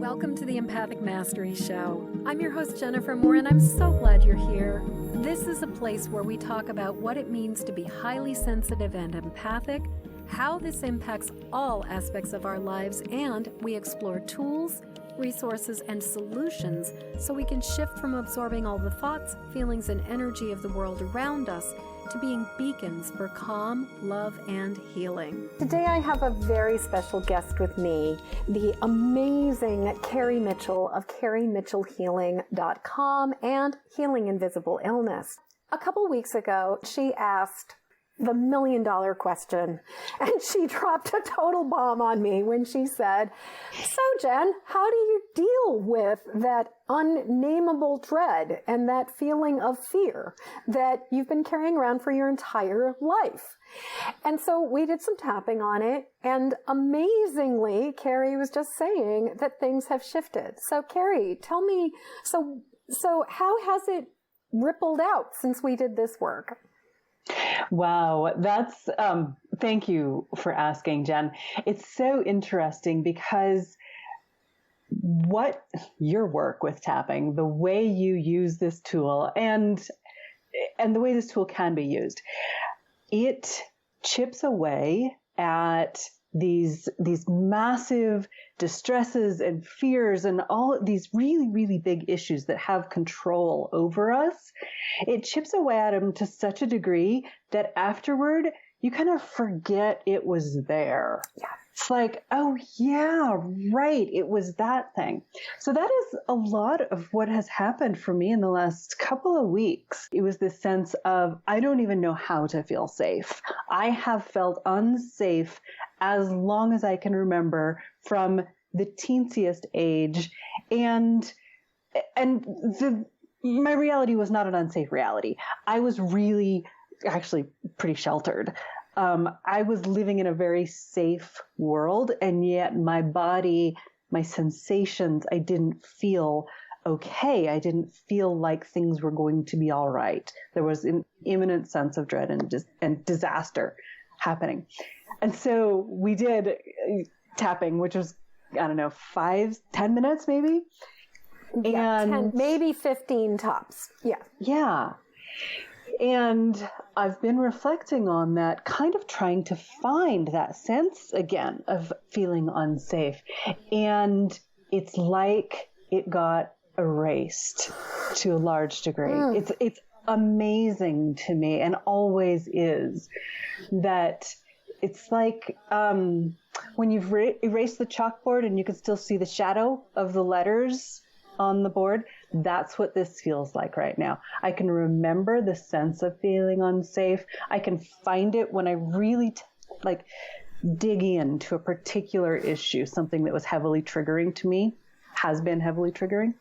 Welcome to the Empathic Mastery Show. I'm your host, Jennifer Moore, and I'm so glad you're here. This is a place where we talk about what it means to be highly sensitive and empathic, how this impacts all aspects of our lives, and we explore tools, resources, and solutions so we can shift from absorbing all the thoughts, feelings, and energy of the world around us to being beacons for calm, love, and healing. Today I have a very special guest with me, the amazing Kari Mitchell of KariMitchellHealing.com and Healing Invisible Illness. A couple weeks ago, she asked the million-dollar question, and she dropped a total bomb on me when she said, "So Jen, how do you deal with that unnameable dread and that feeling of fear that you've been carrying around for your entire life?" And so we did some tapping on it, and amazingly, Kari was just saying that things have shifted. So Kari, tell me, so how has it rippled out since we did this work? Wow, that's, thank you for asking, Jen. It's so interesting because what your work with tapping, the way you use this tool and the way this tool can be used, it chips away at these massive distresses and fears and all of these really, really big issues that have control over us. It chips away at them to such a degree that afterward you kind of forget it was there. Yeah. It's like, oh yeah, right. It was that thing. So that is a lot of what has happened for me in the last couple of weeks. It was this sense of, I don't even know how to feel safe. I have felt unsafe as long as I can remember from the teensiest age. And my reality was not an unsafe reality. I was really actually pretty sheltered. I was living in a very safe world, and yet my body, my sensations, I didn't feel okay. I didn't feel like things were going to be all right. There was an imminent sense of dread and disaster happening. And so we did tapping, which was, I don't know, 5-10 minutes maybe? Yeah, and 10, maybe 15 tops. Yeah. Yeah. And I've been reflecting on that, kind of trying to find that sense again of feeling unsafe. And it's like it got erased to a large degree. It's amazing to me, and always is, that it's like when you've erased the chalkboard and you can still see the shadow of the letters on the board. That's what this feels like right now. I can remember the sense of feeling unsafe. I can find it when I really dig into a particular issue, something that was heavily triggering to me, has been heavily triggering.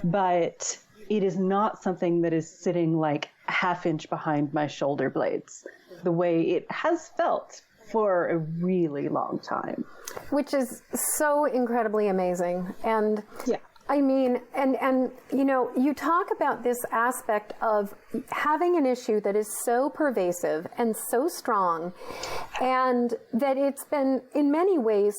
But it is not something that is sitting like a half inch behind my shoulder blades, the way it has felt for a really long time. Which is so incredibly amazing. And yeah. I mean, and you know, you talk about this aspect of having an issue that is so pervasive and so strong, and that it's been in many ways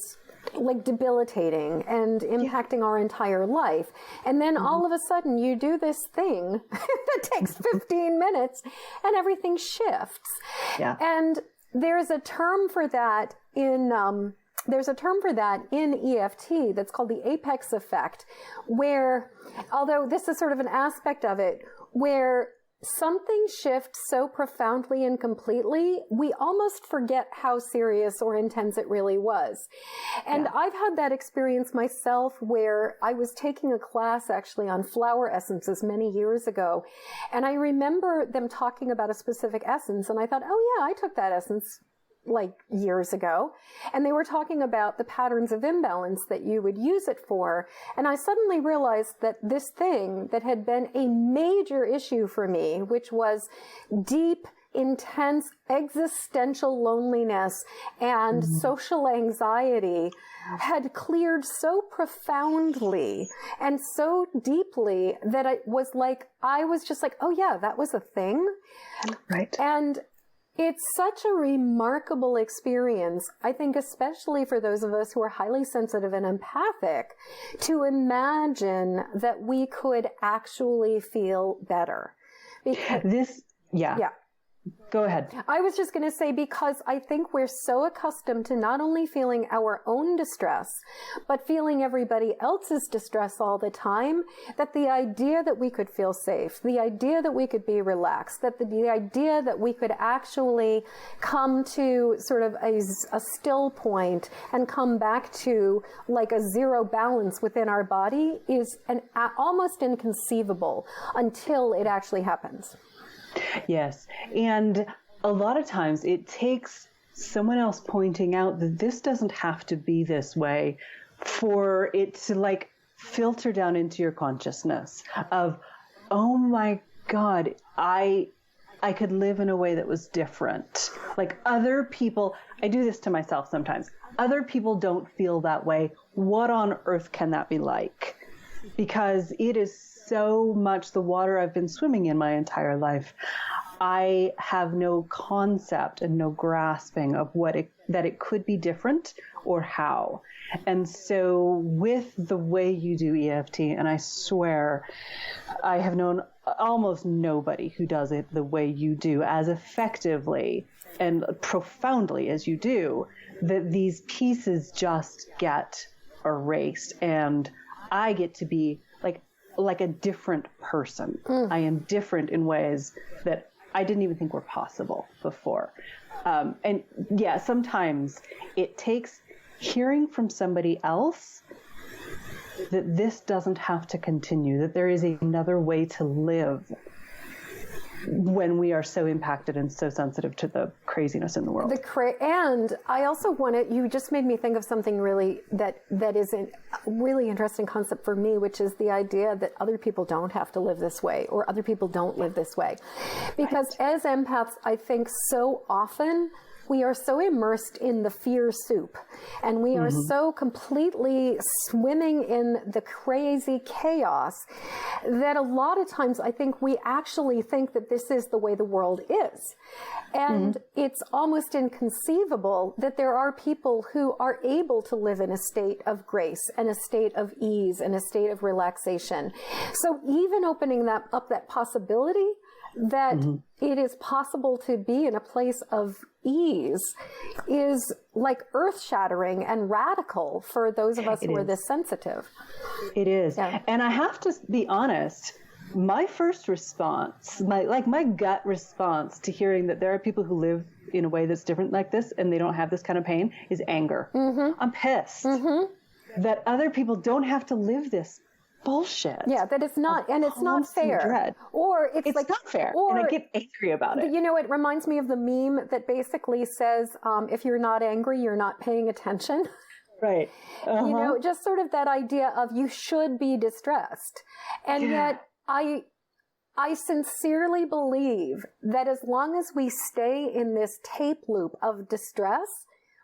like debilitating and impacting our entire life. And then all of a sudden you do this thing that takes 15 minutes and everything shifts. Yeah. And there's a term for that in EFT that's called the apex effect, where, although this is sort of an aspect of it, where something shifts so profoundly and completely, we almost forget how serious or intense it really was. And I've had that experience myself, where I was taking a class actually on flower essences many years ago. And I remember them talking about a specific essence, and I thought, oh yeah, I took that essence like years ago. And they were talking about the patterns of imbalance that you would use it for. And I suddenly realized that this thing that had been a major issue for me, which was deep, intense existential loneliness and social anxiety, had cleared so profoundly and so deeply that I was just like, oh yeah, that was a thing. Right. And It's such a remarkable experience, I think, especially for those of us who are highly sensitive and empathic, to imagine that we could actually feel better. Because, yeah. Go ahead. I was just going to say, because I think we're so accustomed to not only feeling our own distress, but feeling everybody else's distress all the time, that the idea that we could feel safe, the idea that we could be relaxed, that the idea that we could actually come to sort of a still point and come back to like a zero balance within our body is almost inconceivable until it actually happens. Yes. And a lot of times it takes someone else pointing out that this doesn't have to be this way for it to like filter down into your consciousness of, oh my God, I could live in a way that was different. Like other people, I do this to myself sometimes. Other people don't feel that way. What on earth can that be like? Because it is so much the water I've been swimming in my entire life. I have no concept and no grasping of that it could be different or how. And so with the way you do EFT, and I swear I have known almost nobody who does it the way you do, as effectively and profoundly as you do, that these pieces just get erased and I get to be like a different person. I am different in ways that I didn't even think were possible before. And yeah, sometimes it takes hearing from somebody else that this doesn't have to continue, that there is another way to live when we are so impacted and so sensitive to the craziness in the world. And I also you just made me think of something really that is a really interesting concept for me, which is the idea that other people don't have to live this way, or other people don't live this way. Because as empaths, I think so often we are so immersed in the fear soup, and we are so completely swimming in the crazy chaos that a lot of times I think we actually think that this is the way the world is. And it's almost inconceivable that there are people who are able to live in a state of grace and a state of ease and a state of relaxation. So even opening up that possibility that it is possible to be in a place of ease is like earth-shattering and radical for those of us who are this sensitive. It is. Yeah. And I have to be honest, my first response, my gut response to hearing that there are people who live in a way that's different like this and they don't have this kind of pain is anger. I'm pissed that other people don't have to live this bullshit. Yeah, that it's not, and it's not fair. Dread. Or it's like not fair, and I get angry about it. You know, it reminds me of the meme that basically says, if you're not angry, you're not paying attention. Right. You know, just sort of that idea of you should be distressed. And yet I sincerely believe that as long as we stay in this tape loop of distress,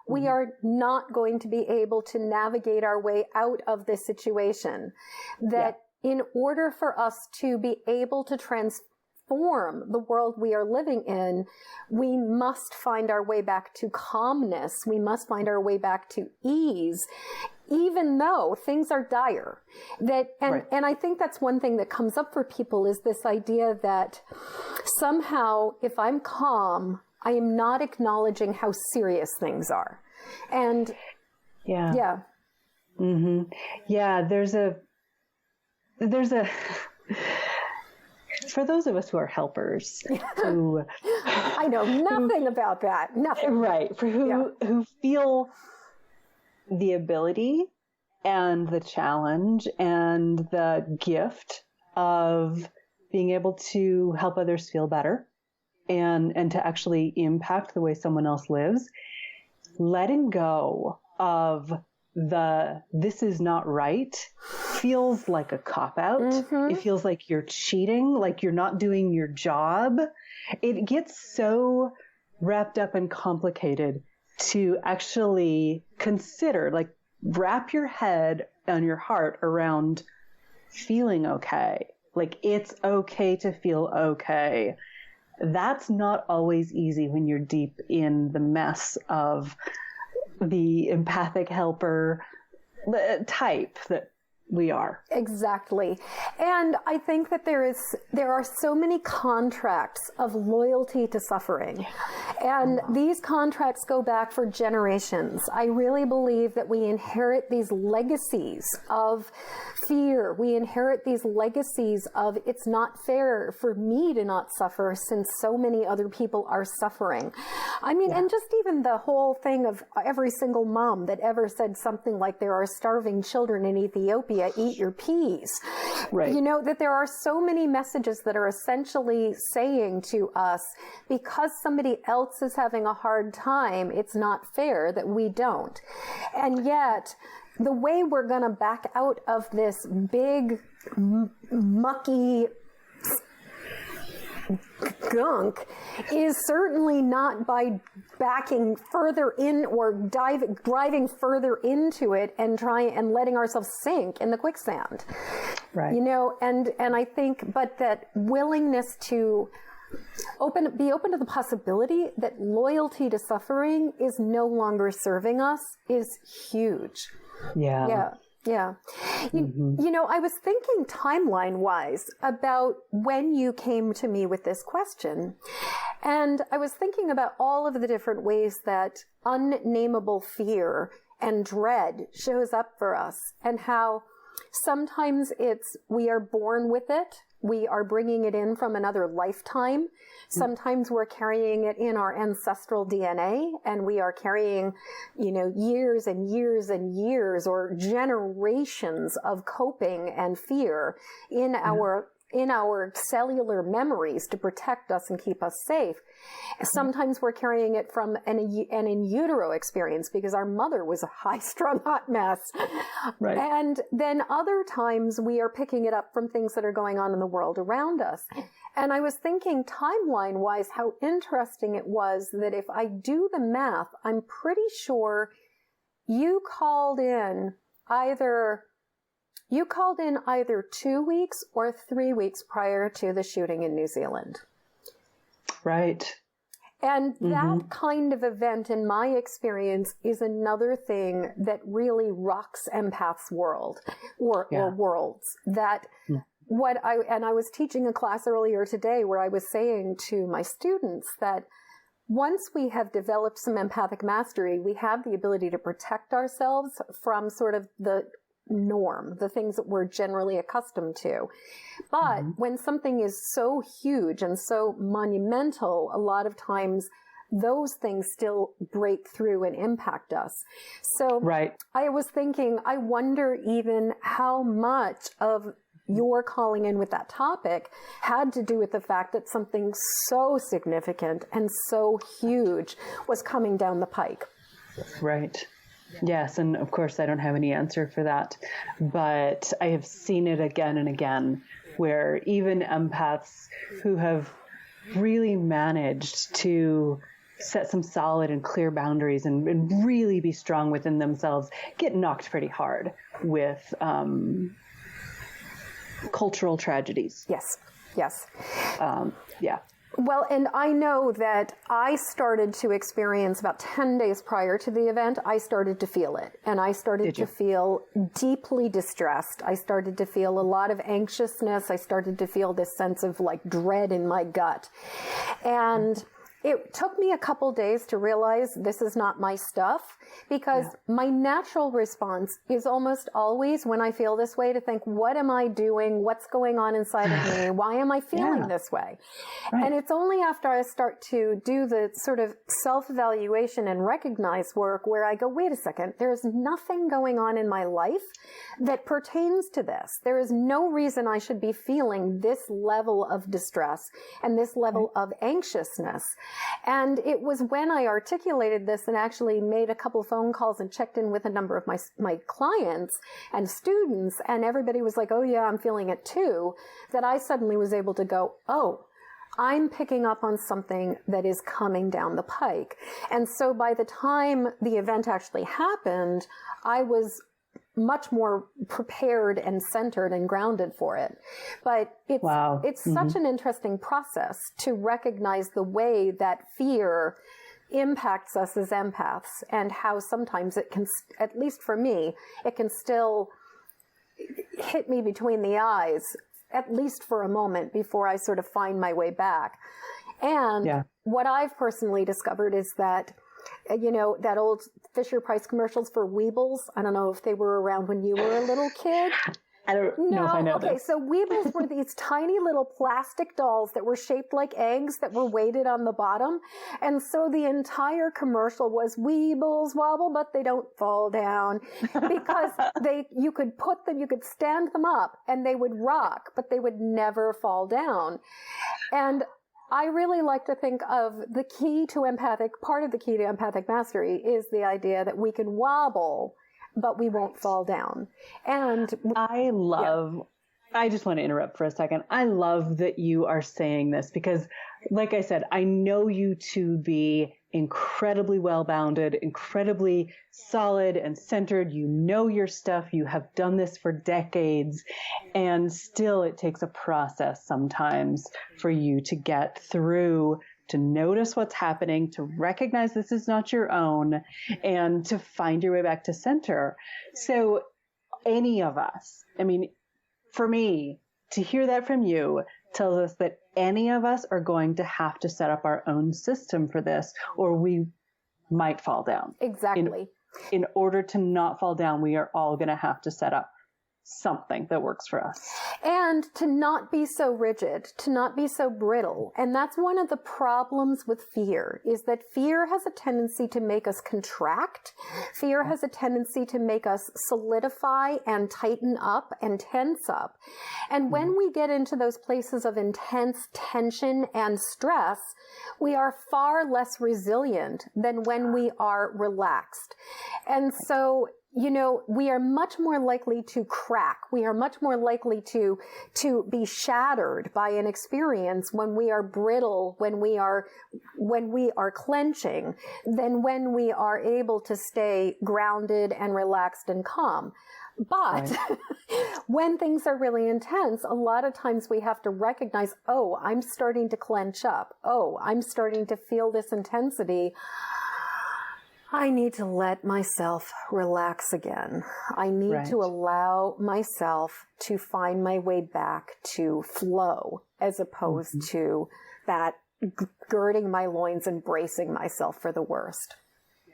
we are not going to be able to navigate our way out of this situation. That in order for us to be able to transform the world we are living in, we must find our way back to calmness. We must find our way back to ease, even though things are dire. And I think that's one thing that comes up for people is this idea that somehow if I'm calm, I am not acknowledging how serious things are. And yeah. There's a for those of us who are helpers who I know nothing about that. Nothing. Right. For who feel the ability and the challenge and the gift of being able to help others feel better and to actually impact the way someone else lives, letting go of this is not right feels like a cop-out. It feels like you're cheating, like you're not doing your job. It gets so wrapped up and complicated to actually consider, like wrap your head and your heart around feeling okay. Like it's okay to feel okay. that's not always easy when you're deep in the mess of the empathic helper type that we are. Exactly. And I think that there are so many contracts of loyalty to suffering. And these contracts go back for generations. I really believe that we inherit these legacies of fear. We inherit these legacies of it's not fair for me to not suffer since so many other people are suffering. I mean, and just even the whole thing of every single mom that ever said something like there are starving children in Ethiopia, eat your peas. Right. You know, that there are so many messages that are essentially saying to us, because somebody else is having a hard time, it's not fair that we don't. And yet, the way we're going to back out of this big, mucky gunk is certainly not by backing further in or driving further into it and letting ourselves sink in the quicksand. Right. You know, and I think, but that willingness to be open to the possibility that loyalty to suffering is no longer serving us is huge. Yeah. Yeah. Yeah. You know, I was thinking timeline-wise about when you came to me with this question. And I was thinking about all of the different ways that unnameable fear and dread shows up for us, and how sometimes we are born with it. We are bringing it in from another lifetime. Sometimes we're carrying it in our ancestral DNA, and we are carrying, you know, years and years and years or generations of coping and fear in our cellular memories to protect us and keep us safe. Sometimes we're carrying it from an in utero experience because our mother was a high-strung hot mess. Right. And then other times we are picking it up from things that are going on in the world around us. And I was thinking timeline-wise how interesting it was that if I do the math, I'm pretty sure you called in either 2 weeks or 3 weeks prior to the shooting in New Zealand. Right. And that kind of event, in my experience, is another thing that really rocks empaths' world or worlds. That I was teaching a class earlier today where I was saying to my students that once we have developed some empathic mastery, we have the ability to protect ourselves from sort of the norm, the things that we're generally accustomed to. But when something is so huge and so monumental, a lot of times those things still break through and impact us. So I was thinking, I wonder even how much of your calling in with that topic had to do with the fact that something so significant and so huge was coming down the pike. Right. Yes, and of course I don't have any answer for that, but I have seen it again and again where even empaths who have really managed to set some solid and clear boundaries and really be strong within themselves get knocked pretty hard with cultural tragedies. Yes. Yeah. Well, and I know that I started to experience about 10 days prior to the event, I started to feel it. And I started to feel deeply distressed. I started to feel a lot of anxiousness. I started to feel this sense of like dread in my gut. And it took me a couple days to realize this is not my stuff, because my natural response is almost always when I feel this way to think, what am I doing? What's going on inside of me? Why am I feeling this way? Right. And it's only after I start to do the sort of self-evaluation and recognize work where I go, wait a second, there's nothing going on in my life that pertains to this. There is no reason I should be feeling this level of distress and this level of anxiousness. And it was when I articulated this and actually made a couple phone calls and checked in with a number of my clients and students, and everybody was like, oh yeah, I'm feeling it too, that I suddenly was able to go, oh, I'm picking up on something that is coming down the pike. And so by the time the event actually happened, I was much more prepared and centered and grounded for it. But it's such an interesting process to recognize the way that fear impacts us as empaths, and how sometimes it can, at least for me, it can still hit me between the eyes, at least for a moment, before I sort of find my way back. And what I've personally discovered is that, that old Fisher-Price commercials for Weebles, I don't know if they were around when you were a little kid. I don't know if I know this. So Weebles were these tiny little plastic dolls that were shaped like eggs that were weighted on the bottom. And so the entire commercial was Weebles wobble, but they don't fall down, because you could stand them up and they would rock, but they would never fall down. And I really like to think of part of the key to empathic mastery is the idea that we can wobble, but we won't fall down. And I just want to interrupt for a second. I love that you are saying this, because like I said, I know you to be incredibly well-bounded, incredibly solid and centered. You know your stuff. You have done this for decades, and still it takes a process sometimes for you to get through, to notice what's happening, to recognize this is not your own, and to find your way back to center. So any of us, for me, to hear that from you tells us that any of us are going to have to set up our own system for this, or we might fall down. Exactly. In order to not fall down, we are all going to have to set up something that works for us. And to not be so rigid, to not be so brittle. And that's one of the problems with fear, is that fear has a tendency to make us contract. Fear has a tendency to make us solidify and tighten up and tense up. And when we get into those places of intense tension and stress, we are far less resilient than when we are relaxed. And so, we are much more likely to crack. We are much more likely to be shattered by an experience when we are brittle, when we are clenching, than when we are able to stay grounded and relaxed and calm. But when things are really intense, a lot of times we have to recognize, oh, I'm starting to clench up. Oh, I'm starting to feel this intensity. I need to let myself relax again. I need to allow myself to find my way back to flow, as opposed to that girding my loins and bracing myself for the worst.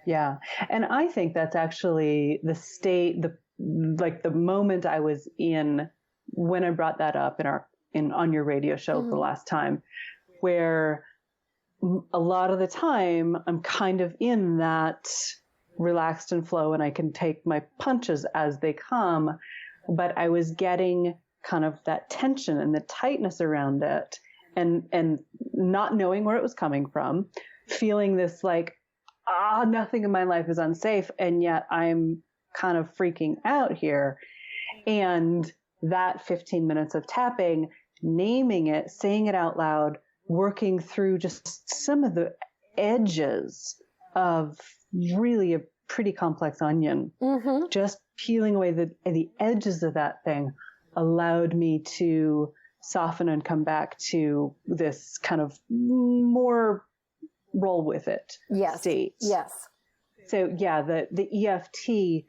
Yeah. And I think that's actually the state, the moment I was in when I brought that up on your radio show the last time, where a lot of the time I'm kind of in that relaxed and flow, and I can take my punches as they come, but I was getting kind of that tension and the tightness around it, and not knowing where it was coming from, feeling this nothing in my life is unsafe, and yet I'm kind of freaking out here. And that 15 minutes of tapping, naming it, saying it out loud, working through just some of the edges of really a pretty complex onion, just peeling away the edges of that thing allowed me to soften and come back to this kind of more roll with it state. Yes. So the EFT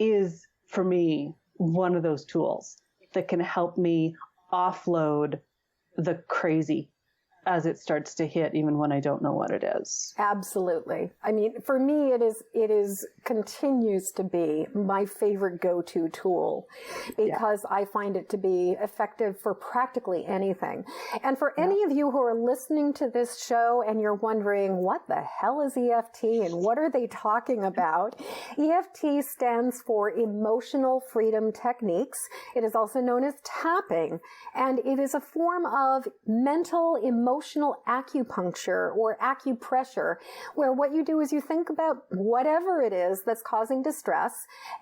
is, for me, one of those tools that can help me offload the crazy as it starts to hit, even when I don't know what it is. Absolutely. For me, it continues to be my favorite go-to tool, because I find it to be effective for practically anything. And for any of you who are listening to this show and you're wondering, what the hell is EFT and what are they talking about? EFT stands for Emotional Freedom Techniques. It is also known as tapping, and it is a form of mental, emotional acupuncture or acupressure, where what you do is you think about whatever it is that's causing distress,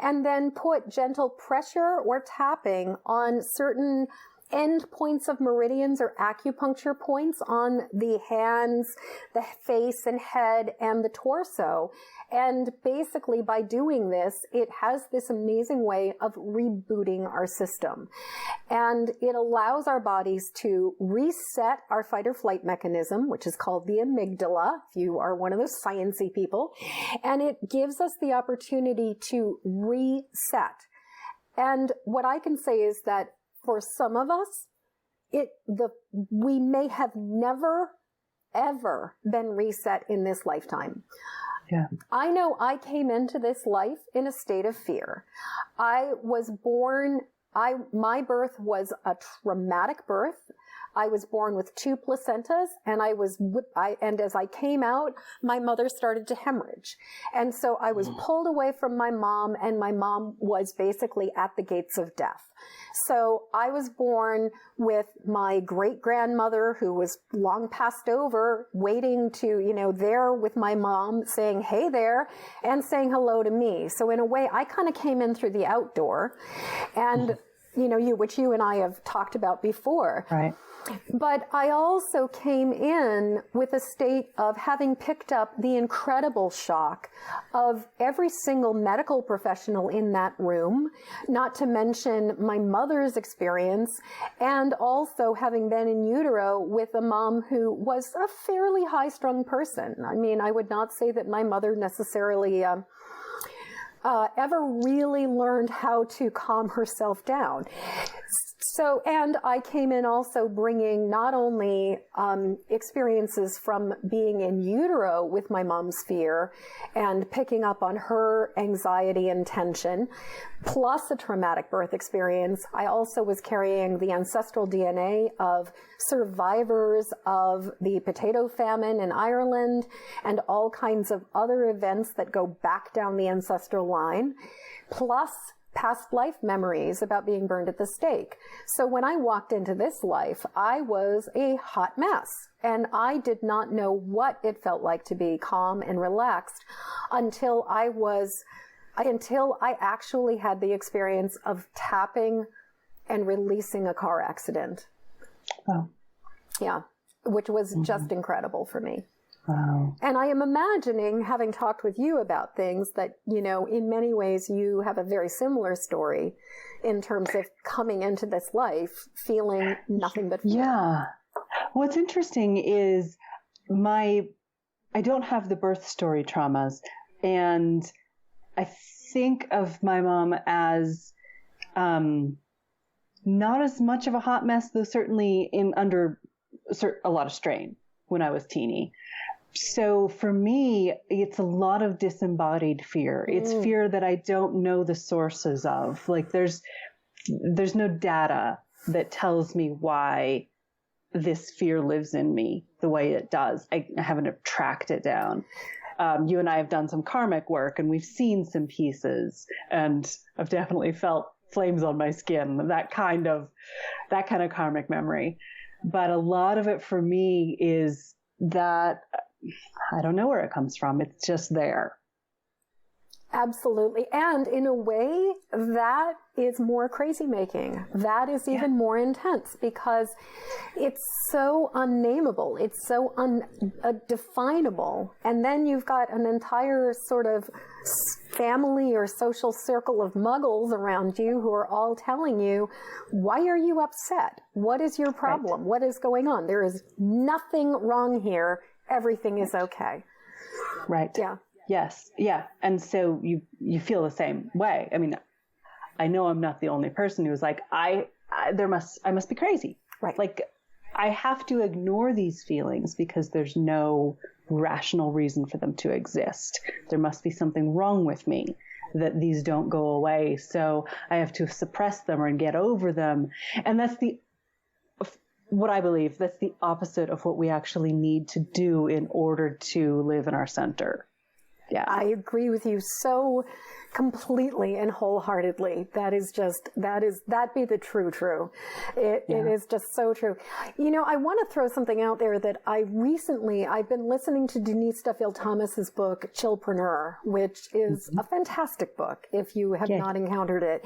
and then put gentle pressure or tapping on certain end points of meridians or acupuncture points on the hands, the face and head, and the torso. And basically by doing this, it has this amazing way of rebooting our system. And it allows our bodies to reset our fight or flight mechanism, which is called the amygdala, if you are one of those sciencey people. And it gives us the opportunity to reset. And what I can say is that for some of us, we may have never, ever been reset in this lifetime. Yeah. I know I came into this life in a state of fear. I was born, my birth was a traumatic birth. I was born with 2 placentas, and and as I came out, my mother started to hemorrhage. And so I was pulled away from my mom, and my mom was basically at the gates of death. So I was born with my great-grandmother, who was long passed over, waiting to, there with my mom, saying, hey there, and saying hello to me. So in a way, I kind of came in through the outdoor, and, which you and I have talked about before. Right. But I also came in with a state of having picked up the incredible shock of every single medical professional in that room, not to mention my mother's experience, and also having been in utero with a mom who was a fairly high-strung person. I mean, I would not say that my mother necessarily ever really learned how to calm herself down. So, and I came in also bringing not only experiences from being in utero with my mom's fear and picking up on her anxiety and tension, plus a traumatic birth experience. I also was carrying the ancestral DNA of survivors of the potato famine in Ireland and all kinds of other events that go back down the ancestral line, plus past life memories about being burned at the stake. So when I walked into this life, I was a hot mess, and I did not know what it felt like to be calm and relaxed until I actually had the experience of tapping and releasing a car accident. Oh. Yeah, which was just incredible for me. Wow. And I am imagining, having talked with you about things, that, in many ways you have a very similar story in terms of coming into this life feeling nothing but fear. Yeah. What's interesting is I don't have the birth story traumas, and I think of my mom as not as much of a hot mess, though certainly under a lot of strain when I was teeny. So for me, it's a lot of disembodied fear. It's fear that I don't know the sources of. Like there's no data that tells me why this fear lives in me the way it does. I haven't tracked it down. You and I have done some karmic work, and we've seen some pieces, and I've definitely felt flames on my skin, that kind of karmic memory. But a lot of it for me is that I don't know where it comes from. It's just there. Absolutely. And in a way, that is more crazy making. That is even more intense because it's so unnameable. It's so undefinable. And then you've got an entire sort of family or social circle of muggles around you who are all telling you, why are you upset? What is your problem? Right. What is going on? There is nothing wrong here. Everything is okay. Right. Yeah. Yes. Yeah. And so you feel the same way. I mean, I know I'm not the only person who's like, I must be crazy. Right. Like I have to ignore these feelings because there's no rational reason for them to exist. There must be something wrong with me that these don't go away. So I have to suppress them or get over them. And that's what I believe, that's the opposite of what we actually need to do in order to live in our center. Yeah. I agree with you so completely and wholeheartedly. That be the true. It is just so true. I want to throw something out there that I've been listening to Denise Duffield Thomas's book, Chillpreneur, which is a fantastic book if you have not encountered it.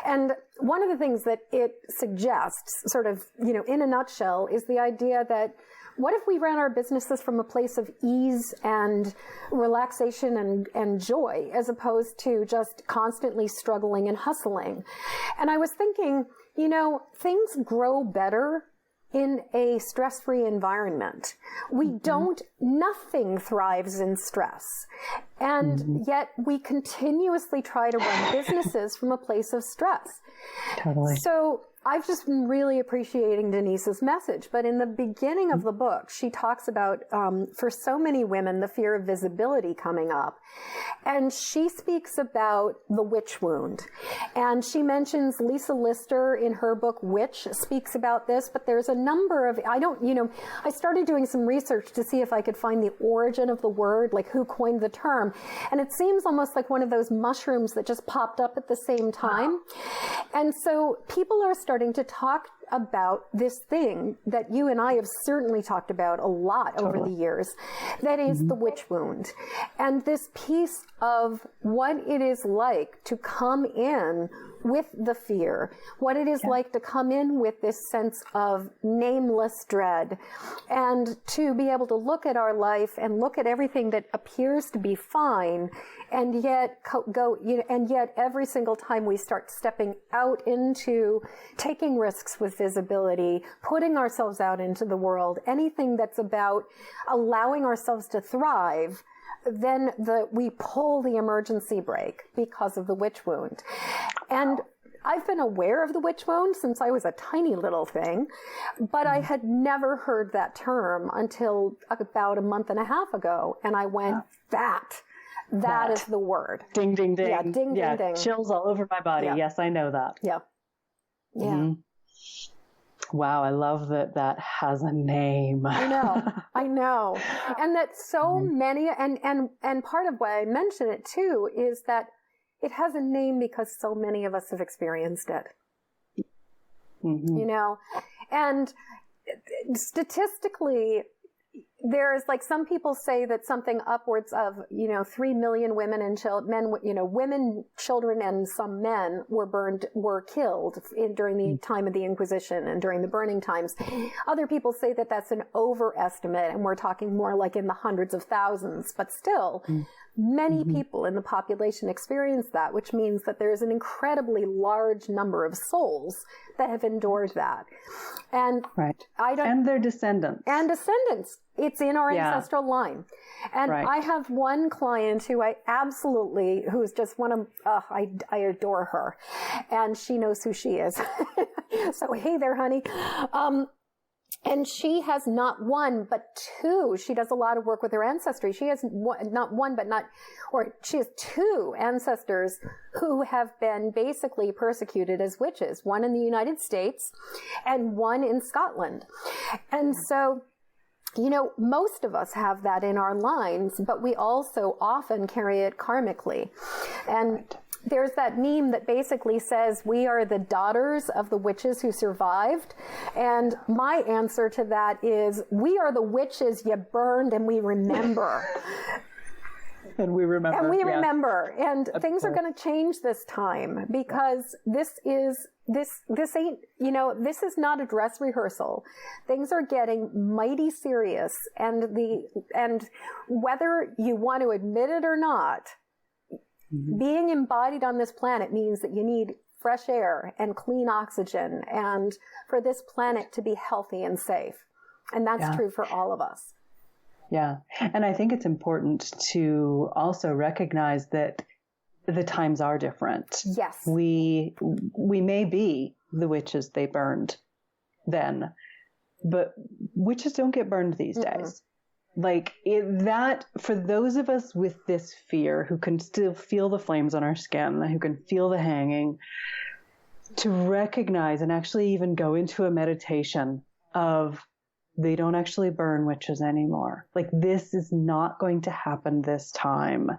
And one of the things that it suggests, sort of, in a nutshell, is the idea that what if we ran our businesses from a place of ease and relaxation and joy, as opposed to just constantly struggling and hustling? And I was thinking, things grow better in a stress-free environment. Nothing thrives in stress. And yet we continuously try to run businesses from a place of stress. Totally. So I've just been really appreciating Denise's message. But in the beginning of the book, she talks about, for so many women, the fear of visibility coming up. And she speaks about the witch wound. And she mentions Lisa Lister in her book, Witch, speaks about this. But there's a number of, I started doing some research to see if I could find the origin of the word, like who coined the term. And it seems almost like one of those mushrooms that just popped up at the same time. And so people are starting to talk about this thing that you and I have certainly talked about a lot over the years, that is the witch wound. And this piece of what it is like to come in with the fear, what it is like to come in with this sense of nameless dread, and to be able to look at our life and look at everything that appears to be fine, and yet and yet every single time we start stepping out into taking risks with visibility, putting ourselves out into the world, anything that's about allowing ourselves to thrive, then we pull the emergency brake because of the witch wound. And I've been aware of the witch wound since I was a tiny little thing, but I had never heard that term until about a month and a half ago. And I went, that is the word. Ding, ding, ding. Yeah, ding, ding, ding. Chills all over my body. Yeah. Yes, I know that. Yeah. Yeah. Mm-hmm. Wow, I love that has a name. I know. And that so many, and part of why I mention it too, is that it has a name because so many of us have experienced it. And statistically, there's some people say that something upwards of 3 million women and women, children, and some men were killed during the time of the Inquisition and during the burning times. Other people say that that's an overestimate, and we're talking more like in the hundreds of thousands. But still, many people in the population experience that, which means that there's an incredibly large number of souls that have endured that. And and their descendants. It's in our ancestral line. And I have one client who's just one of, I adore her. And she knows who she is. So, hey there, honey. And she has not one, but two. She does a lot of work with her ancestry. She has she has two ancestors who have been basically persecuted as witches, one in the United States and one in Scotland. And so, most of us have that in our lines, but we also often carry it karmically. And there's that meme that basically says we are the daughters of the witches who survived. And my answer to that is we are the witches you burned and we remember. And we remember. And things are going to change this time because this is not a dress rehearsal. Things are getting mighty serious. And whether you want to admit it or not, being embodied on this planet means that you need fresh air and clean oxygen and for this planet to be healthy and safe. And that's true for all of us. Yeah. And I think it's important to also recognize that the times are different. Yes. We may be the witches they burned then, but witches don't get burned these days. For those of us with this fear who can still feel the flames on our skin, who can feel the hanging, to recognize and actually even go into a meditation of they don't actually burn witches anymore. Like, this is not going to happen this time.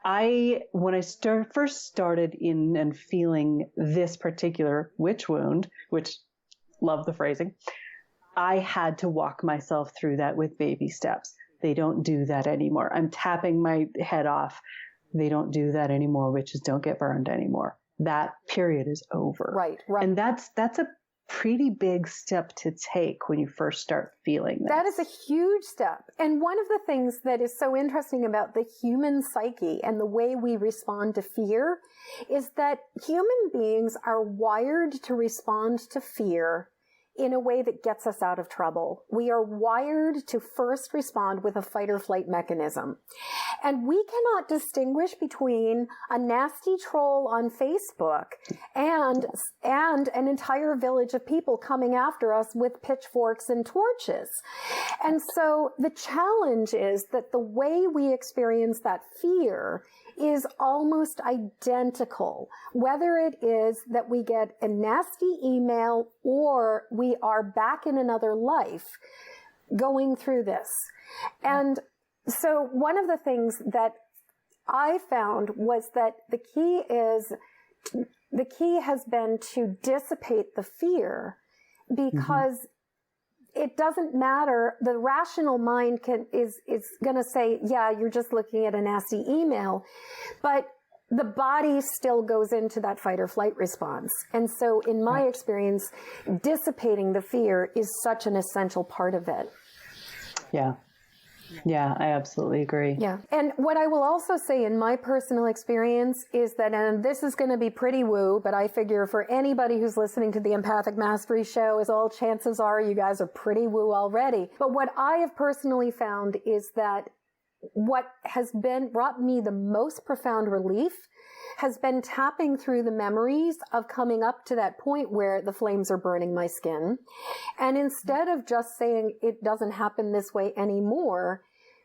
When I first started in and feeling this particular witch wound, which, love the phrasing, I had to walk myself through that with baby steps. They don't do that anymore. I'm tapping my head off. They don't do that anymore. Witches don't get burned anymore. That period is over. Right. And that's a pretty big step to take when you first start feeling this. That is a huge step. And one of the things that is so interesting about the human psyche and the way we respond to fear is that human beings are wired to respond to fear in a way that gets us out of trouble. We are wired to first respond with a fight or flight mechanism. And we cannot distinguish between a nasty troll on Facebook and an entire village of people coming after us with pitchforks and torches. And so the challenge is that the way we experience that fear is almost identical, whether it is that we get a nasty email or we are back in another life going through this. And so one of the things that I found was that the key has been to dissipate the fear, because it doesn't matter. The rational mind is going to say, yeah, you're just looking at a nasty email, but the body still goes into that fight or flight response. And so in my experience, dissipating the fear is such an essential part of it. Yeah, I absolutely agree. Yeah. And what I will also say in my personal experience is that, and this is going to be pretty woo, but I figure for anybody who's listening to the Empathic Mastery Show, as all chances are, you guys are pretty woo already. But what I have personally found is that what has brought me the most profound relief has been tapping through the memories of coming up to that point where the flames are burning my skin. And instead of just saying it doesn't happen this way anymore,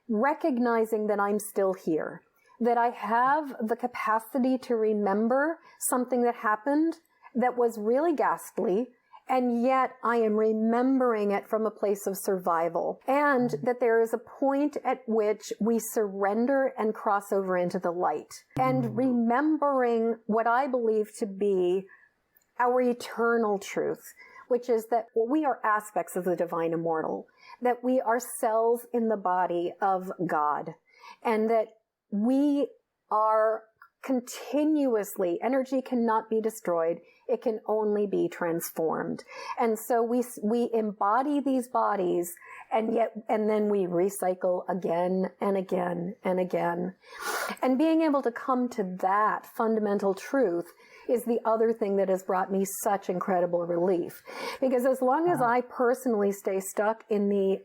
recognizing that I'm still here, that I have the capacity to remember something that happened that was really ghastly, and yet I am remembering it from a place of survival, and that there is a point at which we surrender and cross over into the light, and remembering what I believe to be our eternal truth, which is that we are aspects of the divine immortal, that we are cells in the body of God, and that we are continuously, energy cannot be destroyed. It can only be transformed. And so we embody these bodies, and then we recycle again and again and again. And being able to come to that fundamental truth is the other thing that has brought me such incredible relief. Because as long as I personally stay stuck in the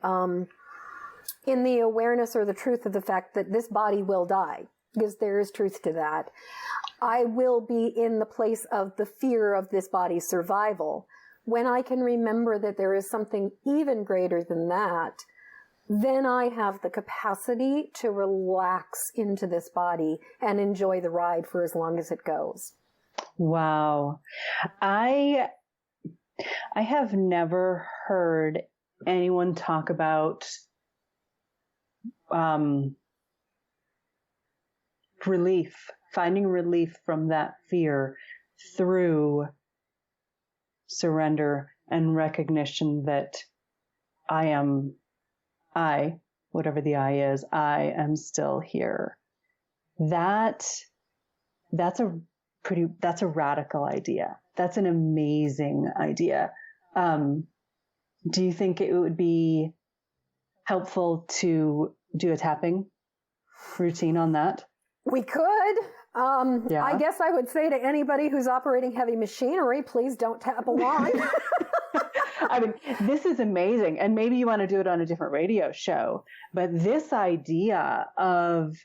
awareness or the truth of the fact that this body will die, because there is truth to that, I will be in the place of the fear of this body's survival. When I can remember that there is something even greater than that, then I have the capacity to relax into this body and enjoy the ride for as long as it goes. Wow. I have never heard anyone talk about finding relief from that fear through surrender and recognition that whatever the I is, I am still here. That's a radical idea. That's an amazing idea. Do you think it would be helpful to do a tapping routine on that? We could. I guess I would say to anybody who's operating heavy machinery, please don't tap along. I mean, this is amazing. And maybe you want to do it on a different radio show. But this idea of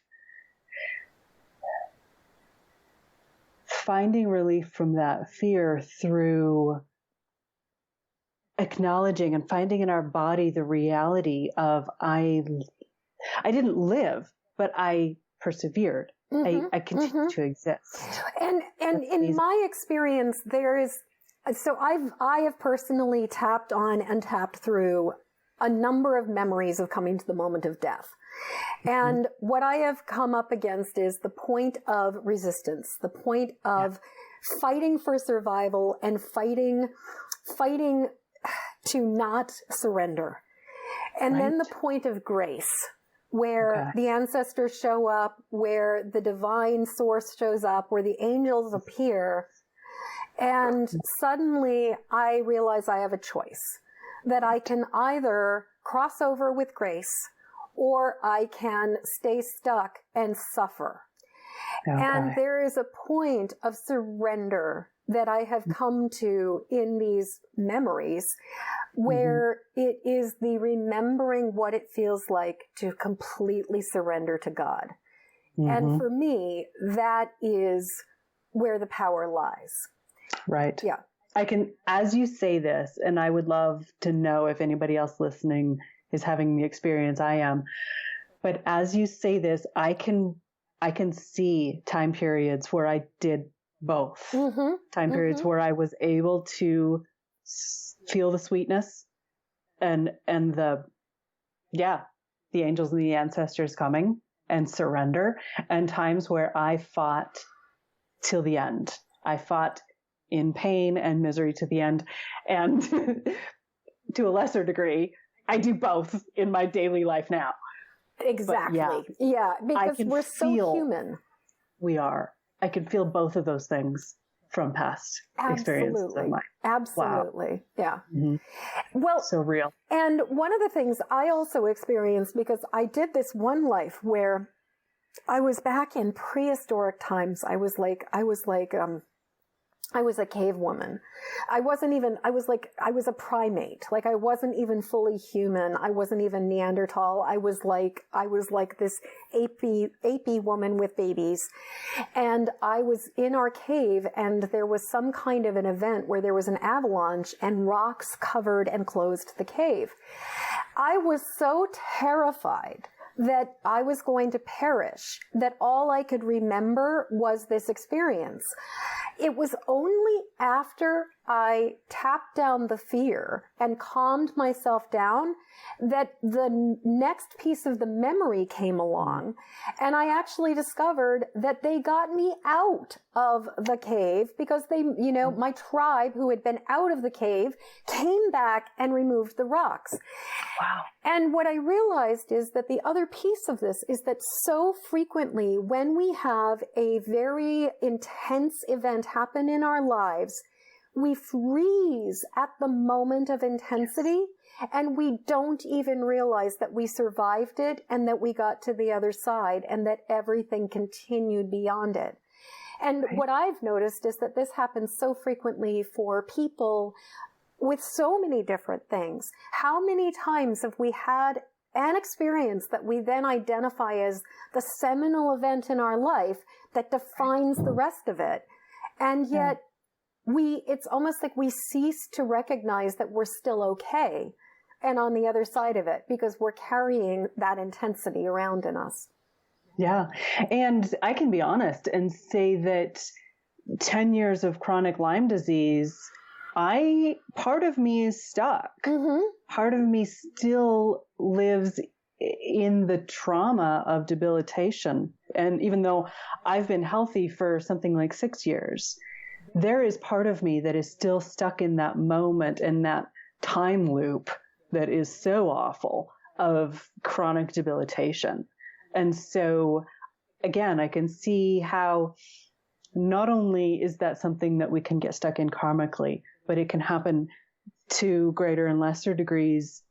finding relief from that fear through acknowledging and finding in our body the reality of I didn't live, but I persevered. I continue to exist. And in my experience, I have personally tapped on and tapped through a number of memories of coming to the moment of death. And what I have come up against is the point of resistance, the point of fighting for survival and fighting to not surrender. And then the point of grace, where the ancestors show up, where the divine source shows up, where the angels appear. And suddenly I realize I have a choice, that I can either cross over with grace or I can stay stuck and suffer. And there is a point of surrender that I have come to in these memories where it is the remembering what it feels like to completely surrender to God. And for me, that is where the power lies. Right. Yeah. I can, as you say this, and I would love to know if anybody else listening is having the experience I am, but as you say this, I can see time periods where I did both. Time periods where I was able to feel the sweetness and the angels and the ancestors coming and surrender, and times where I fought till the end. I fought in pain and misery to the end. And to a lesser degree, I do both in my daily life now. Exactly. Because we're so human. We are. I can feel both of those things from past experiences in life. Absolutely. Wow. Yeah. Well, so real. And one of the things I also experienced, because I did this one life where I was back in prehistoric times. I was a cave woman. I was a primate. Like, I wasn't even fully human. I wasn't even Neanderthal. I was like this apey woman with babies. And I was in our cave, and there was some kind of an event where there was an avalanche and rocks covered and closed the cave. I was so terrified that I was going to perish, that all I could remember was this experience. It was only after I tapped down the fear and calmed myself down that the next piece of the memory came along. And I actually discovered that they got me out of the cave because my tribe who had been out of the cave came back and removed the rocks. Wow. And what I realized is that the other piece of this is that so frequently when we have a very intense event happen in our lives, we freeze at the moment of intensity, and we don't even realize that we survived it and that we got to the other side and that everything continued beyond it. And what I've noticed is that this happens so frequently for people with so many different things. How many times have we had an experience that we then identify as the seminal event in our life that defines the rest of it? And yet it's almost like we cease to recognize that we're still okay and on the other side of it because we're carrying that intensity around in us. Yeah. And I can be honest and say that 10 years of chronic Lyme disease, part of me is stuck. Part of me still lives in the trauma of debilitation. And even though I've been healthy for something like 6 years, there is part of me that is still stuck in that moment and that time loop that is so awful of chronic debilitation. And so, again, I can see how not only is that something that we can get stuck in karmically, but it can happen to greater and lesser degrees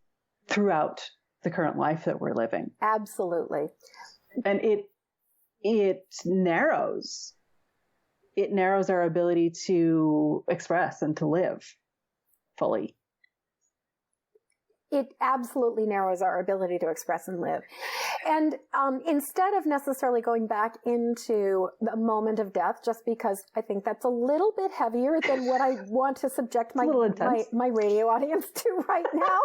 throughout the current life that we're living. Absolutely. And it narrows our ability to express and to live fully. It absolutely narrows our ability to express and live. And instead of necessarily going back into the moment of death, just because I think that's a little bit heavier than what I want to subject my radio audience to right now,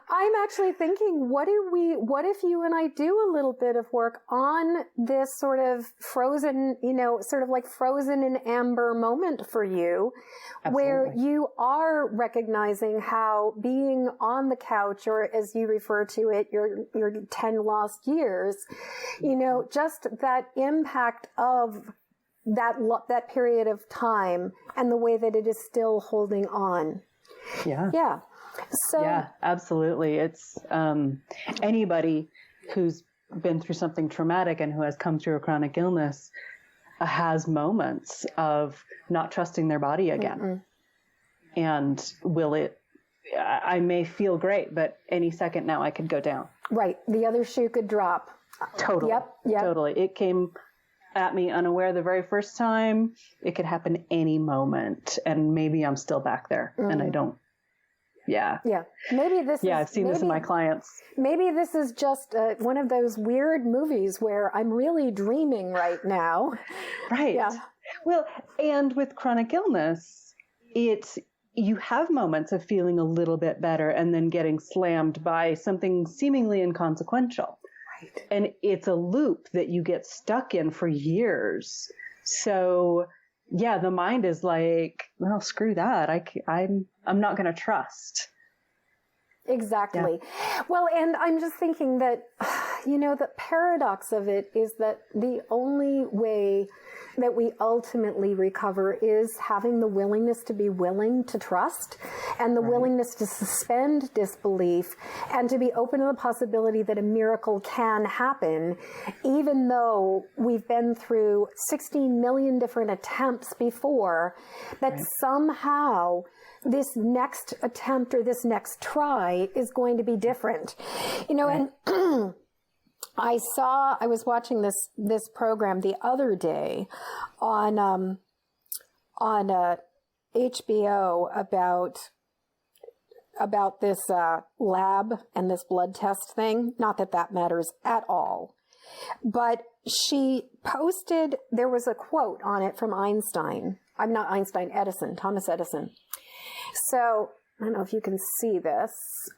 I'm actually thinking, what if you and I do a little bit of work on this sort of frozen, sort of like frozen in amber moment for you, Absolutely. Where you are recognizing how being being on the couch, or as you refer to it, your 10 lost years, just that impact of that period of time and the way that it is still holding on. Yeah. Yeah. So yeah, absolutely. It's anybody who's been through something traumatic and who has come through a chronic illness has moments of not trusting their body again. Mm-mm. And I may feel great, but any second now I could go down. Right. The other shoe could drop. Totally. Yep. Totally. It came at me unaware the very first time. It could happen any moment. And maybe I'm still back there and I don't. Yeah. Yeah. Maybe this is... I've seen this in my clients. Maybe this is just one of those weird movies where I'm really dreaming right now. Right. Yeah. Well, and with chronic illness, you have moments of feeling a little bit better and then getting slammed by something seemingly inconsequential. Right. And it's a loop that you get stuck in for years. So yeah, the mind is like, well, screw that. I'm not going to trust. Exactly. Yeah. Well, and I'm just thinking that, the paradox of it is that the only way that we ultimately recover is having the willingness to be willing to trust and the willingness to suspend disbelief and to be open to the possibility that a miracle can happen, even though we've been through 16 million different attempts before, that somehow this next attempt or this next try is going to be different. And I was watching this program the other day on HBO about this lab and this blood test thing. Not that matters at all. But she posted, there was a quote on it from Einstein. I'm not Einstein, Edison, Thomas Edison. So I don't know if you can see this,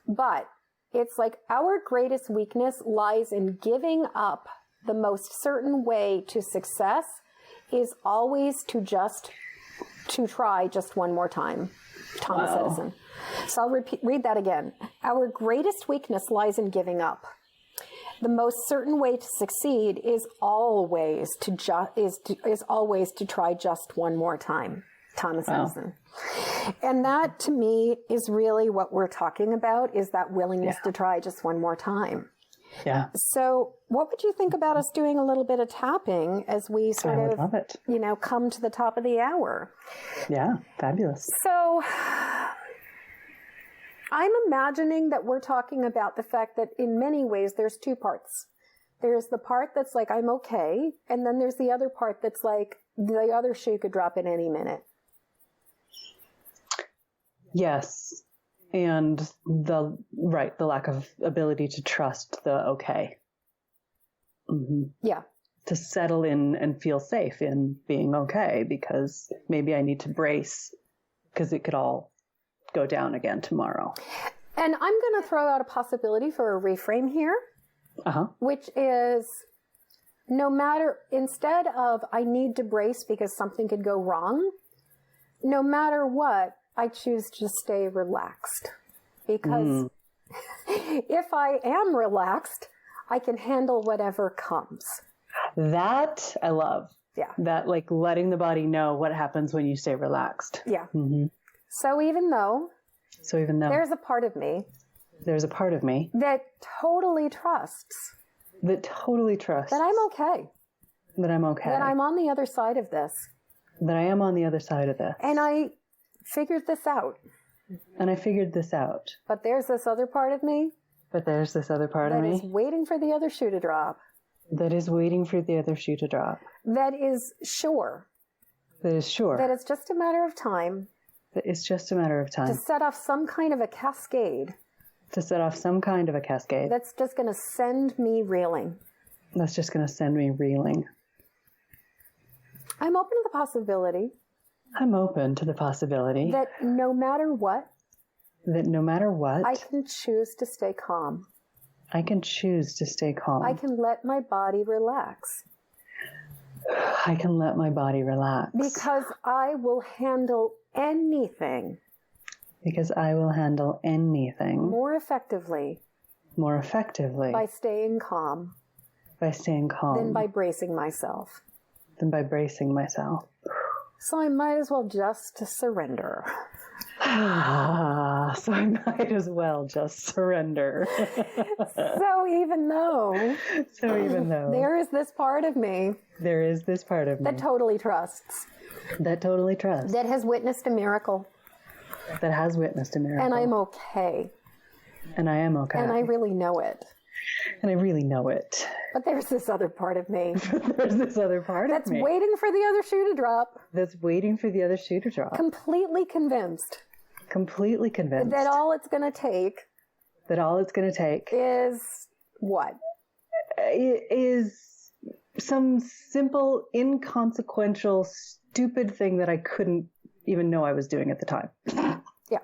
but it's like our greatest weakness lies in giving up. The most certain way to success is always to try just one more time. Thomas Edison. So I'll read that again. Our greatest weakness lies in giving up. The most certain way to succeed is always to try just one more time. Thomas Edison. And that to me is really what we're talking about, is that willingness to try just one more time. Yeah. So what would you think about us doing a little bit of tapping as we sort of, love it. Come to the top of the hour? Yeah. Fabulous. So I'm imagining that we're talking about the fact that in many ways there's two parts. There's the part that's like, I'm okay. And then there's the other part that's like, the other shoe could drop at any minute. Yes. And the lack of ability to trust the okay. Mm-hmm. Yeah. To settle in and feel safe in being okay, because maybe I need to brace because it could all go down again tomorrow. And I'm going to throw out a possibility for a reframe here, which is instead of I need to brace because something could go wrong, no matter what, I choose to stay relaxed, because if I am relaxed, I can handle whatever comes. That I love. Yeah. That, like, letting the body know what happens when you stay relaxed. Yeah. Mm-hmm. So even though there's a part of me that totally trusts that I'm okay. That I'm on the other side of this. That I am on the other side of this. And I figured this out. But there's this other part of me. That is waiting for the other shoe to drop. That is sure. That it's just a matter of time. To set off some kind of a cascade. That's just going to send me reeling. I'm open to the possibility. That no matter what. I can choose to stay calm. I can let my body relax. Because I will handle anything. Because I will handle anything more effectively by staying calm than by bracing myself. So I might as well just surrender. So I might as well just surrender. So even though there is this part of me that totally trusts, that has witnessed a miracle, and I'm okay, and I am okay, and I really know it. But there's this other part of me. That's waiting for the other shoe to drop. Completely convinced. That all it's going to take. Is what? Is some simple, inconsequential, stupid thing that I couldn't even know I was doing at the time. Yeah.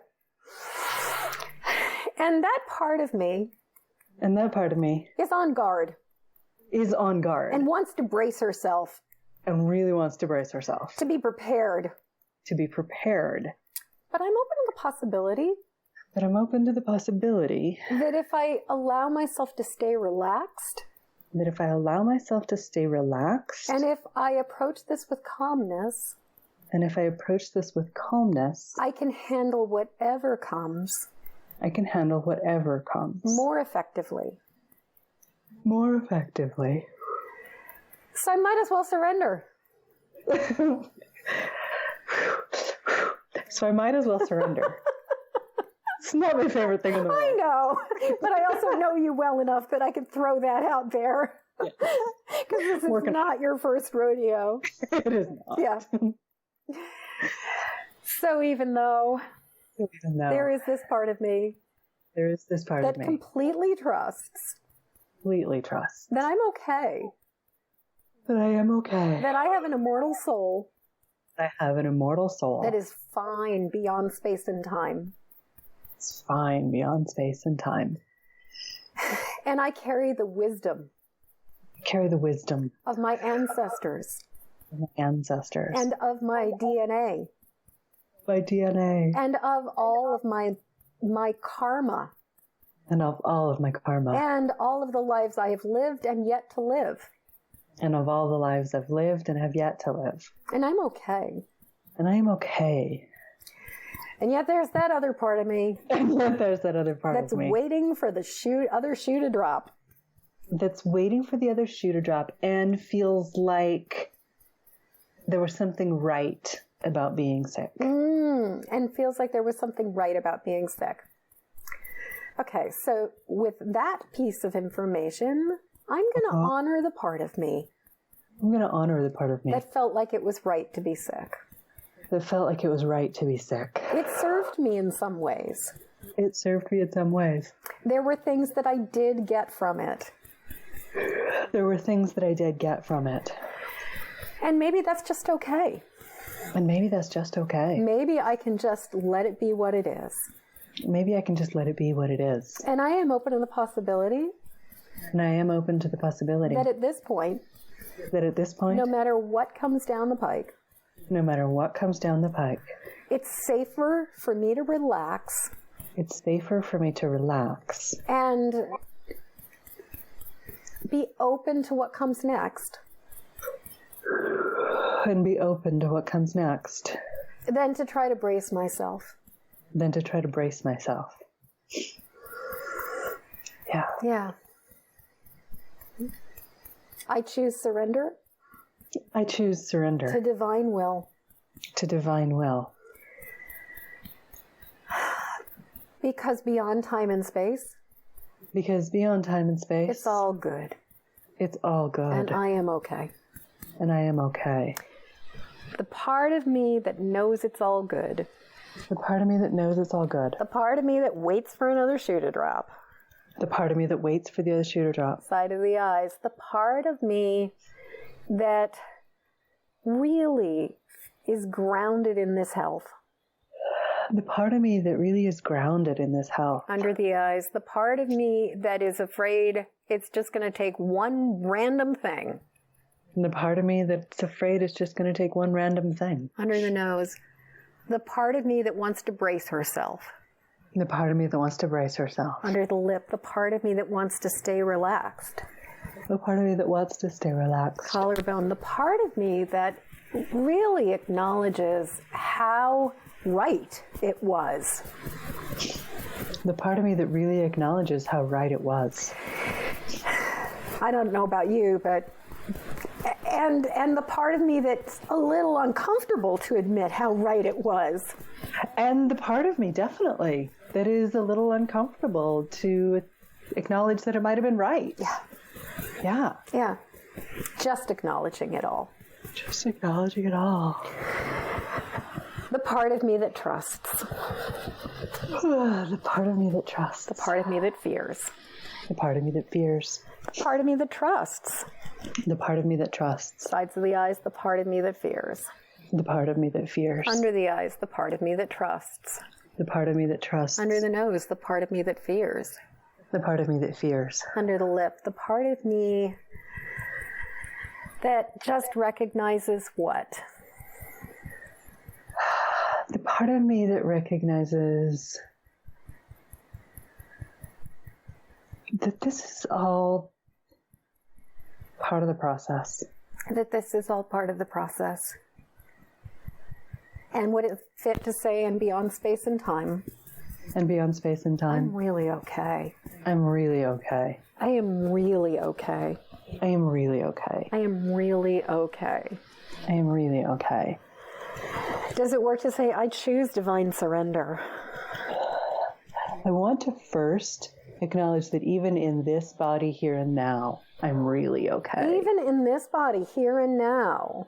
And that part of me is on guard. And wants to brace herself. And really wants to brace herself. To be prepared. But I'm open to the possibility. That if I allow myself to stay relaxed. And if I approach this with calmness. I can handle whatever comes. More effectively. So I might as well surrender. It's not my favorite thing in the world. I know, but I also know you well enough that I could throw that out there. Because this is not your first rodeo. It is not. Yeah. So even though there is this part of me that completely trusts that I'm okay. That I have an immortal soul. That is fine beyond space and time. And I carry the wisdom. Of my ancestors. And of my DNA. And of all of my karma. And all of the lives I have lived and yet to live. And I'm okay. And yet there's that other part of me. That's waiting for the other shoe to drop. And feels like there was something right about being sick. Okay, so with that piece of information, I'm going to honor the part of me. That felt like it was right to be sick. It served me in some ways. There were things that I did get from it. And maybe that's just okay. Maybe I can just let it be what it is. And I am open to the possibility. That at this point, no matter what comes down the pike, it's safer for me to relax. And be open to what comes next. Than to try to brace myself. Yeah. I choose surrender. To divine will. Because beyond time and space. It's all good. And I am okay. The part of me that knows it's all good. The part of me that knows it's all good. The part of me that waits for another shoe to drop. The part of me that waits for the other shoe to drop. Side of the eyes. The part of me that really is grounded in this health. The part of me that really is grounded in this health. Under the eyes. The part of me that is afraid it's just going to take one random thing. And the part of me that's afraid it's just going to take one random thing. Under the nose. the part of me that wants to brace herself. The part of me that wants to brace herself. Under the lip, the part of me that wants to stay relaxed. The part of me that wants to stay relaxed. Collarbone, the part of me that really acknowledges how right it was. The part of me that really acknowledges how right it was. I don't know about you, but and the part of me that's a little uncomfortable to admit how right it was. And the part of me, definitely, that is a little uncomfortable to acknowledge that it might have been right. Yeah. Yeah. Yeah. Just acknowledging it all. Just acknowledging it all. The part of me that trusts. The part of me that trusts. The part of me that fears. The part of me that fears. The part of me that trusts. The part of me that trusts. Sides of the eyes, the part of me that fears. The part of me that fears. Under the eyes, the part of me that trusts. The part of me that trusts. Under the nose, the part of me that fears. The part of me that fears. Under the lip, the part of me that just recognizes what? The part of me that recognizes that this is all part of the process. That this is all part of the process. And would it fit to say, and beyond space and time? And beyond space and time. I'm really okay. I'm really okay. I am really okay. I am really okay. I am really okay. I am really okay. Does it work to say, I choose divine surrender? I want to first acknowledge that even in this body here and now, I'm really okay. Even in this body here and now.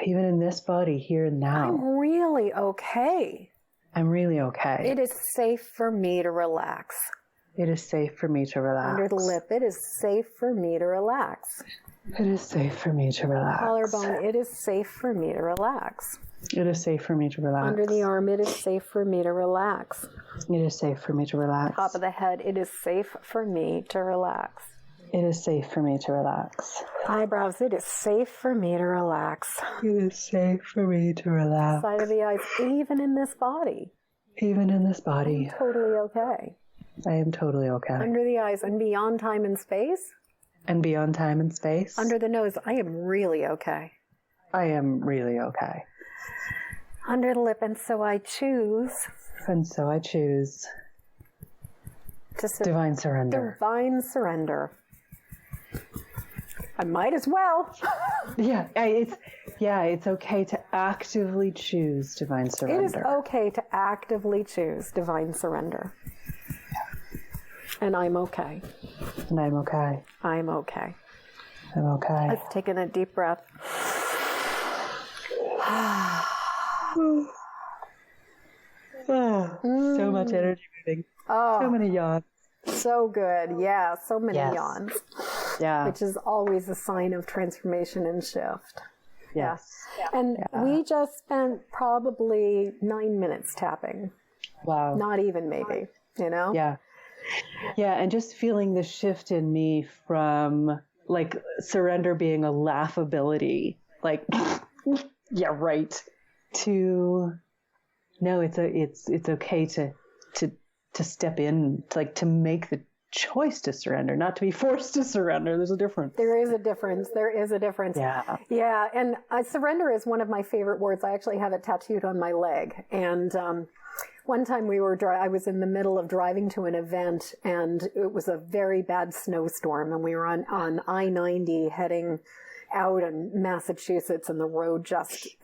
Even in this body here and now. I'm really okay. I'm really okay. It is safe for me to relax. It is safe for me to relax. Under the lip, it is safe for me to relax. It is safe for me to relax. Collarbone, it is safe for me to relax. It is safe for me to relax. Under the arm, it is safe for me to relax. It is safe for me to relax. Top of the head, it is safe for me to relax. It is safe for me to relax. Eyebrows, it is safe for me to relax. It is safe for me to relax. Side of the eyes, even in this body. Even in this body. I'm totally okay. I am totally okay. Under the eyes and beyond time and space. And beyond time and space. Under the nose, I am really okay. I am really okay. Under the lip, and so I choose. And so I choose. Divine surrender. Divine surrender. I might as well. It's okay to actively choose divine surrender. It is okay to actively choose divine surrender. And I'm okay. And I'm okay. I'm okay. I'm okay. Let's take in a deep breath. So much energy moving. Oh, so many yawns. So good. Yeah, so many yawns. Yeah. Which is always a sign of transformation and shift. Yes. Yeah. And we just spent probably 9 minutes tapping. Wow. Not even maybe, you know? Yeah. Yeah, and just feeling the shift in me from like surrender being a laughability, like yeah, right, to no, it's okay to step in, to make the choice to surrender, not to be forced to surrender. There's a difference. There is a difference. There is a difference. Yeah. Yeah, and surrender is one of my favorite words. I actually have it tattooed on my leg. And one time I was in the middle of driving to an event, and it was a very bad snowstorm, and we were on I-90 heading out in Massachusetts, and the road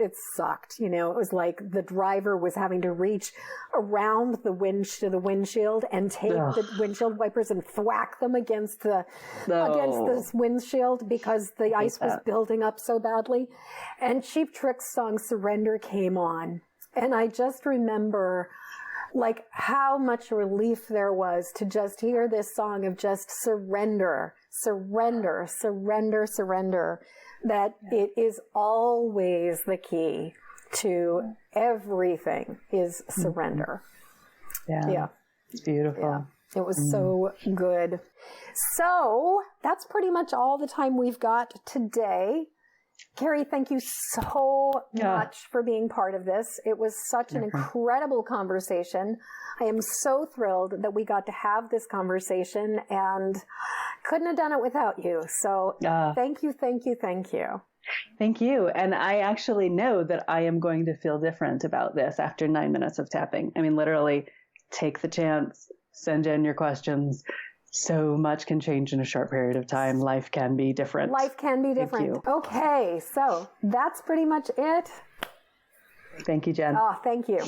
it sucked. You know, it was like the driver was having to reach around the windshield and take the windshield wipers and thwack them against this windshield because the ice was building up so badly. And Cheap Trick's song Surrender came on. And I just remember like how much relief there was to just hear this song of just surrender, surrender, surrender, surrender, that it is always the key to everything is surrender. Yeah. It's beautiful. Yeah. It was so good. So that's pretty much all the time we've got today. Kari, thank you so much for being part of this. It was such an incredible conversation. I am so thrilled that we got to have this conversation and couldn't have done it without you. So thank you, thank you, thank you. Thank you. And I actually know that I am going to feel different about this after 9 minutes of tapping. I mean, literally, take the chance, send in your questions. So much can change in a short period of time. Life can be different. Life can be different. Okay, so that's pretty much it. Thank you, Jen. Oh, thank you.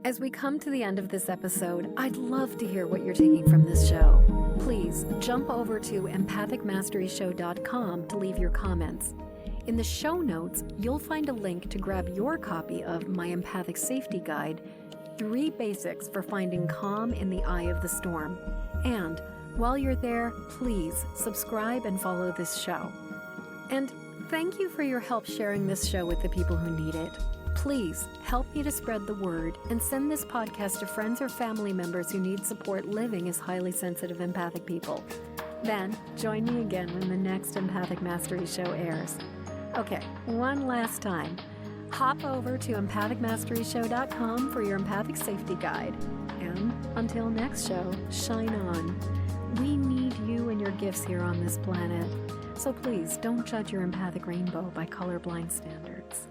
As we come to the end of this episode, I'd love to hear what you're taking from this show. Please jump over to empathicmasteryshow.com to leave your comments. In the show notes, you'll find a link to grab your copy of my Empathic Safety Guide, 3 Basics for Finding Calm in the Eye of the Storm. And while you're there, please subscribe and follow this show. And thank you for your help sharing this show with the people who need it. Please help me to spread the word and send this podcast to friends or family members who need support living as highly sensitive empathic people. Then join me again when the next Empathic Mastery Show airs. Okay, one last time. Hop over to empathicmasteryshow.com for your Empathic Safety Guide. And until next show, shine on. We need you and your gifts here on this planet. So please don't judge your empathic rainbow by colorblind standards.